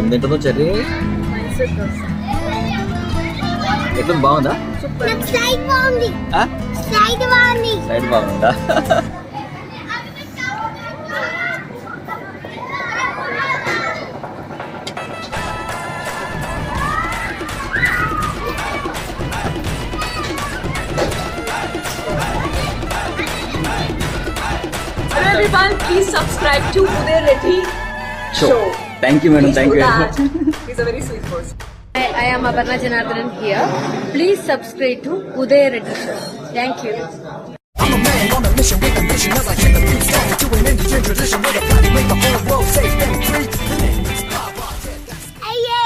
ఏం తింటుందో చెర్రీ ఎట్లా బాగుందా? స్లైడ్ బాగుంది. స్లైడ్ బాగుందా? Everyone, please subscribe to Uday Reddy Show. Thank you, madam. Thank you. He's a very sweet person. I am Aparna Janardhanan here. Please subscribe to Uday Reddy Show. Thank you. I'm a man on a mission with a mission as I hit the beat start doing Indian tradition with a plan to make the whole world safe and free. The name is Papa. అయ్యే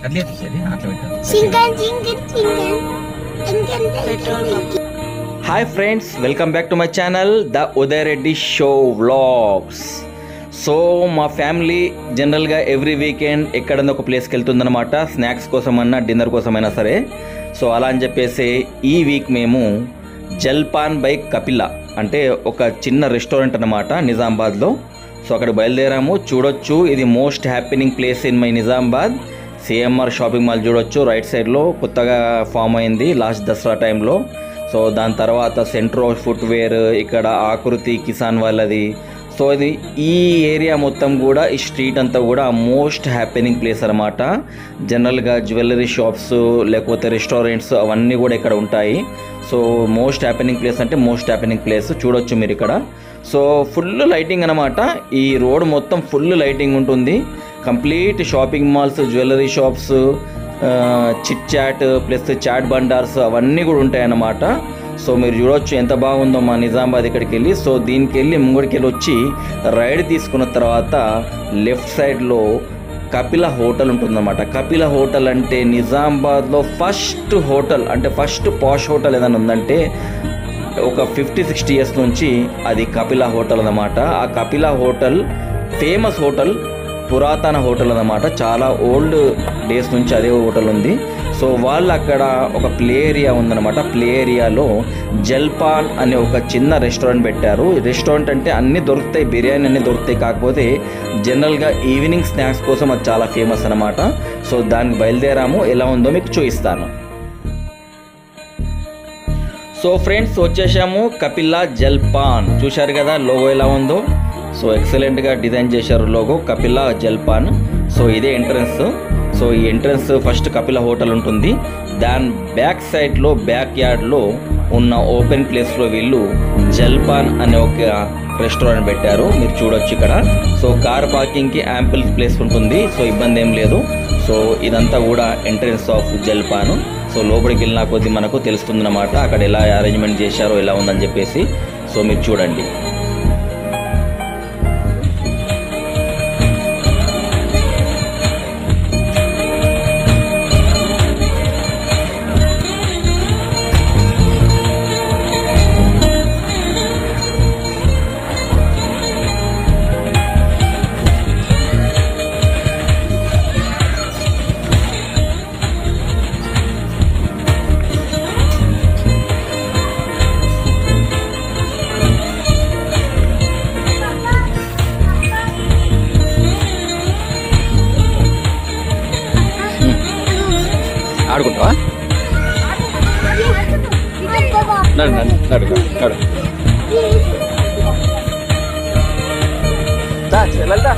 అట్లే cherry అట్లా పెట్టాను. చింగన్ చింగన్ చింగన్ చింగన్. Hi friends, welcome back to my channel the Uday Reddy show vlogs. So మా family జనరల్గా ఎవ్రీ వీకెండ్ ఎక్కడన్నా ఒక ప్లేస్కి వెళ్తుందన్నమాట, స్నాక్స్ కోసమన్నా డిన్నర్ కోసమైనా సరే. సో అలా అని చెప్పేసి ఈ వీక్ మేము జల్పాన్ బై కపిల అంటే ఒక చిన్న రెస్టారెంట్ అన్నమాట నిజామాబాద్లో. సో అక్కడ బయలుదేరాము. చూడొచ్చు, ఇది most happening place in my Nizamabad. CMR shopping mall చూడొచ్చు, రైట్ సైడ్లో కొత్తగా ఫామ్ అయింది లాస్ట్ దసరా టైంలో. సో దాని తర్వాత సెంట్రో ఫుట్వేర్, ఇక్కడ ఆకృతి కిసాన్ వాళ్ళది. సో ఇది ఈ ఏరియా మొత్తం కూడా, ఈ స్ట్రీట్ అంతా కూడా మోస్ట్ హ్యాపెనింగ్ ప్లేస్ అనమాట. జనరల్గా జ్యువెలరీ షాప్స్ లేకపోతే రెస్టారెంట్స్ అవన్నీ కూడా ఇక్కడ ఉంటాయి. సో మోస్ట్ హ్యాపెనింగ్ ప్లేస్ అంటే మోస్ట్ హ్యాపెనింగ్ ప్లేస్ చూడొచ్చు మీరు ఇక్కడ. సో ఫుల్ లైటింగ్ అనమాట, ఈ రోడ్ మొత్తం ఫుల్ లైటింగ్ ఉంటుంది. Complete shopping malls, jewellery shops, chit chat plus chat బండార్స్ అవన్నీ కూడా ఉంటాయన్నమాట. సో మీరు చూడొచ్చు ఎంత బాగుందో మా నిజామాబాద్ ఇక్కడికి వెళ్ళి. సో దీనికి వెళ్ళి ముంగడికి వెళ్ళి వచ్చి రైడ్ తీసుకున్న తర్వాత లెఫ్ట్ సైడ్లో కపిల హోటల్ ఉంటుందన్నమాట. కపిల హోటల్ అంటే నిజామాబాద్లో ఫస్ట్ హోటల్, అంటే ఫస్ట్ పాష్ హోటల్ ఏదైనా ఉందంటే ఒక 50-60 ఇయర్స్ నుంచి అది కపిల హోటల్ అన్నమాట. ఆ కపిల హోటల్ ఫేమస్ హోటల్, పురాతన హోటల్ అన్నమాట. చాలా ఓల్డ్ డేస్ నుంచి అదే హోటల్ ఉంది. సో వాళ్ళు అక్కడ ఒక ప్లే ఏరియా ఉందన్నమాట. ప్లే ఏరియాలో జల్పాన్ అనే ఒక చిన్న రెస్టారెంట్ పెట్టారు. రెస్టారెంట్ అంటే అన్నీ దొరుకుతాయి, బిర్యానీ అన్నీ దొరుకుతాయి, కాకపోతే జనరల్గా ఈవినింగ్ స్నాక్స్ కోసం అది చాలా ఫేమస్ అన్నమాట. సో దానికి బయలుదేరాము, ఎలా ఉందో మీకు చూపిస్తాను. సో ఫ్రెండ్స్ వచ్చేసాము కపిల జల్పాన్. చూశారు కదా లోగో ఎలా ఉందో. సో ఎక్సలెంట్గా డిజైన్ చేశారు లోగో, కపిల జల్పాన్. సో ఇదే ఎంట్రన్స్. సో ఈ ఎంట్రన్స్ ఫస్ట్ కపిల హోటల్ ఉంటుంది. దాని బ్యాక్ సైడ్లో బ్యాక్ యార్డ్లో ఉన్న ఓపెన్ ప్లేస్లో వీళ్ళు జల్పాన్ అనే ఒక రెస్టారెంట్ పెట్టారు, మీరు చూడొచ్చు ఇక్కడ. సో కార్ పార్కింగ్కి యాంపుల్ ప్లేస్ ఉంటుంది, సో ఇబ్బంది ఏం లేదు. సో ఇదంతా కూడా ఎంట్రన్స్ ఆఫ్ జల్పాన్. సో లోపలికి వెళ్ళిన కొద్దీ మనకు తెలుస్తుందన్నమాట అక్కడ ఎలా అరేంజ్మెంట్ చేశారో, ఎలా ఉందని చెప్పేసి. సో మీరు చూడండి. ఆడుకుంటావా? నడు నడు నడు నడు. లలిత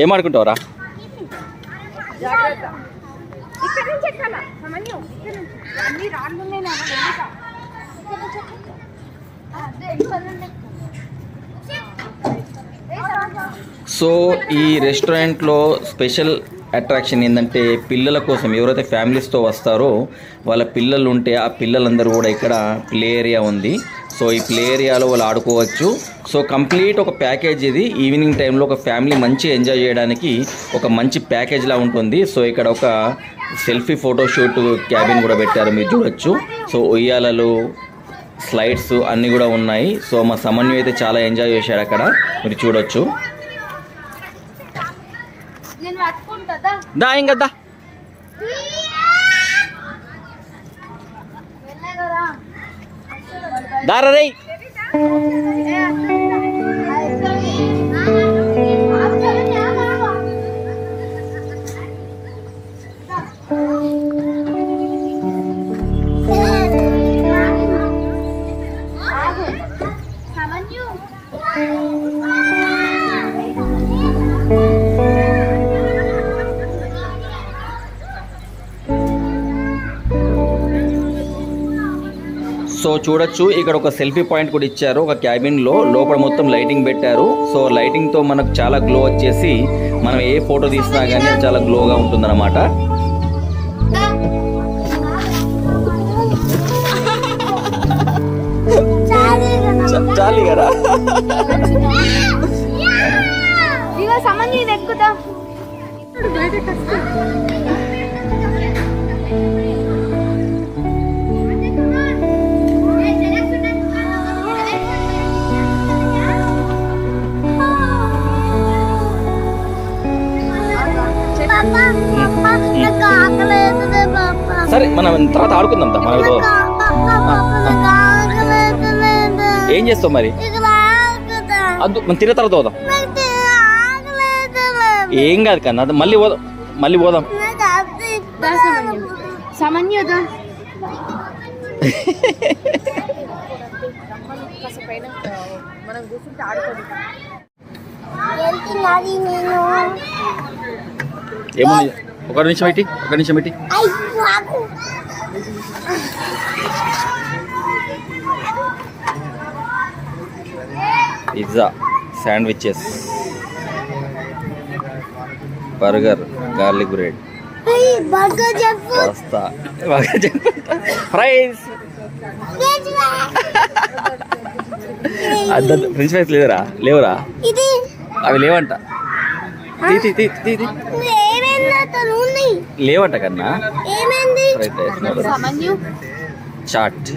ఏం ఆడుకుంటావరా? సో ఈ రెస్టారెంట్లో స్పెషల్ అట్రాక్షన్ ఏంటంటే పిల్లల కోసం, ఎవరైతే ఫ్యామిలీస్తో వస్తారో వాళ్ళ పిల్లలు ఉంటే ఆ పిల్లలందరూ కూడా ఇక్కడ ప్లే ఏరియా ఉంది. సో ఈ ప్లే ఏరియాలో వాళ్ళు ఆడుకోవచ్చు. సో కంప్లీట్ ఒక ప్యాకేజ్ ఇది. ఈవినింగ్ టైంలో ఒక ఫ్యామిలీ మంచిగా ఎంజాయ్ చేయడానికి ఒక మంచి ప్యాకేజ్లా ఉంటుంది. సో ఇక్కడ ఒక సెల్ఫీ ఫోటోషూట్ క్యాబిన్ కూడా పెట్టారు, మీరు చూడొచ్చు. సో ఉయ్యాలలు, స్లైడ్స్ అన్నీ కూడా ఉన్నాయి. సో మా సమన్వయం అయితే చాలా ఎంజాయ్ చేశాడు అక్కడ, మీరు చూడొచ్చు. దా ఇంకా దా. దారా రే సో చూడొచ్చు ఇక్కడ ఒక సెల్ఫీ పాయింట్ కూడా ఇచ్చారు ఒక క్యాబిన్ లో లోపల మొత్తం లైటింగ్ పెట్టారు సో లైటింగ్ తో మనకు చాలా గ్లో వచ్చేసి మనం ఏ ఫోటో తీసినా కానీ చాలా గ్లోగా ఉంటుందన్నమాట చాలి కదా ఇగో సమన్యు ఇది ఎక్కుతా సరే మనం తర్వాత ఆడుకుందాం మనతో ఏం చేస్తావు మరి అద్దు మనం తినే తర్వాత పోదాం ఏం కాదు కన్నా మళ్ళీ పోదాం సమన్యుదా నేను ఏముంది ఒక నిమిషం పెట్టి pizza sandwiches burger garlic bread pasta fries French fries లేవురా అవి లేవంట లేవంట కన్నా fried rice chaat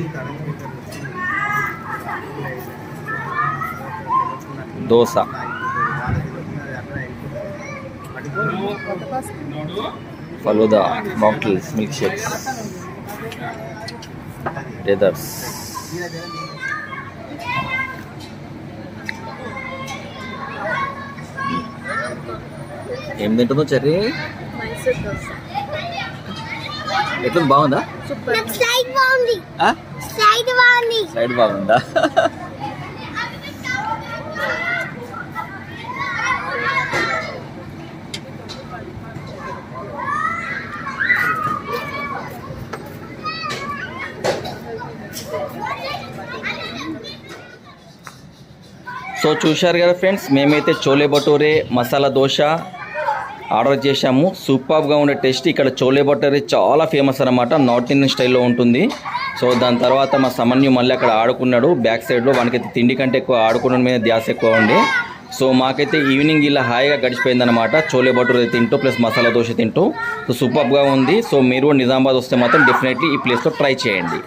dosa falooda mocktails milk shakes desserts ఏం తింటుందో చెర్రీ ఎట్లా బాగుందా స్లైడ్ బాగుంది ఆ? స్లైడ్ సైడ్ బాగుందా సో చూశారు కదా ఫ్రెండ్స్ మేమైతే చోలే భటూరే మసాలా దోశ ఆర్డర్ చేశాము సూపర్గా ఉండే టేస్ట్ ఇక్కడ చోలే భటూరే చాలా ఫేమస్ అనమాట నార్త్ ఇండియన్ స్టైల్లో ఉంటుంది సో దాని తర్వాత మా సమన్యు మళ్ళీ అక్కడ ఆడుకున్నాడు బ్యాక్ సైడ్లో వానికైతే తిండి కంటే ఎక్కువ ఆడుకోవడం మీద ధ్యాస ఎక్కువ ఉండి సో మాకైతే ఈవినింగ్ ఇలా హాయిగా గడిచిపోయిందనమాట చోలే భటూరే తింటూ ప్లస్ మసాలా దోశ తింటూ సో సూపర్గా ఉంది సో మీరు నిజామాబాద్ వస్తే మాత్రం డెఫినెట్లీ ఈ ప్లేస్లో ట్రై చేయండి